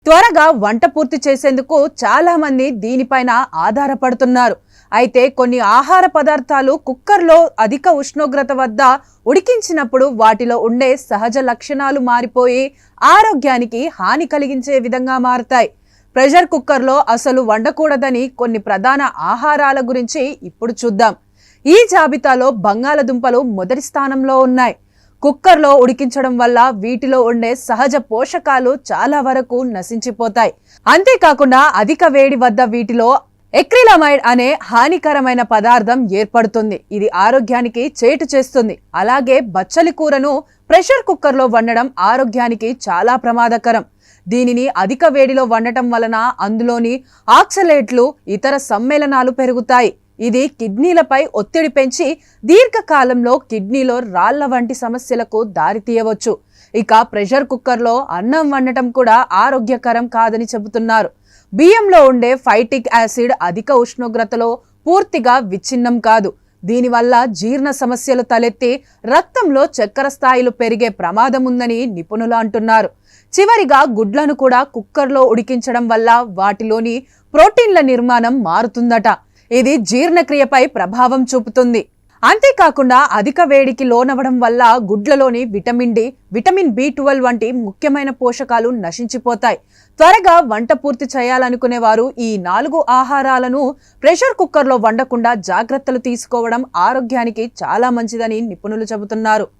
త్వరగా వంట పూర్తి చేసేందుకు చాలా మంది దీనిపైన ఆధారపడుతున్నారు. అయితే కొన్ని ఆహార పదార్థాలు కుక్కర్లో అధిక ఉష్ణోగ్రత వద్ద ఉడికించినప్పుడు వాటిలో ఉండే సహజ లక్షణాలు మారిపోయి ఆరోగ్యానికి హాని కలిగించే విధంగా మారతాయి. ప్రెషర్ కుక్కర్లో అసలు వండకూడదని కొన్ని ప్రధాన ఆహారాల గురించి ఇప్పుడు చూద్దాం. ఈ జాబితాలో బంగాళదుంపలు మొదటి స్థానంలో ఉన్నాయి. కుక్కర్లో ఉడికించడం వల్ల వీటిలో ఉండే సహజ పోషకాలు చాలా వరకు నశించిపోతాయి. అంతేకాకుండా అధిక వేడి వద్ద వీటిలో ఎక్రిలమైడ్ అనే హానికరమైన పదార్థం ఏర్పడుతుంది. ఇది ఆరోగ్యానికి చేటు చేస్తుంది. అలాగే బచ్చలి కూరను ప్రెషర్ కుక్కర్లో వండడం ఆరోగ్యానికి చాలా ప్రమాదకరం. దీనిని అధిక వేడిలో వండటం వలన అందులోని ఆక్సలేట్లు ఇతర సమ్మేళనాలు పెరుగుతాయి. ఇది కిడ్నీలపై ఒత్తిడి పెంచి దీర్ఘకాలంలో కిడ్నీలో రాళ్ల వంటి సమస్యలకు దారితీయవచ్చు. ఇక ప్రెషర్ కుక్కర్లో అన్నం వండటం కూడా ఆరోగ్యకరం కాదని చెబుతున్నారు. బియ్యంలో ఉండే ఫైటిక్ యాసిడ్ అధిక ఉష్ణోగ్రతలో పూర్తిగా విచ్ఛిన్నం కాదు. దీనివల్ల జీర్ణ సమస్యలు తలెత్తి రక్తంలో చక్కెర స్థాయిలు పెరిగే ప్రమాదం ఉందని నిపుణులు అంటున్నారు. చివరిగా గుడ్లను కూడా కుక్కర్లో ఉడికించడం వల్ల వాటిలోని ప్రోటీన్ల నిర్మాణం మారుతుందట. ఇది జీర్ణక్రియపై ప్రభావం చూపుతుంది. అంతేకాకుండా అధిక వేడికి లోనవడం వల్ల గుడ్లలోని విటమిన్ డి, విటమిన్ బి12 వంటి ముఖ్యమైన పోషకాలు నశించిపోతాయి. త్వరగా వంట పూర్తి చేయాలనుకునే వారు ఈ 4 ఆహారాలను ప్రెషర్ కుక్కర్లో వండకుండా జాగ్రత్తలు తీసుకోవడం ఆరోగ్యానికి చాలా మంచిదని నిపుణులు చెబుతున్నారు.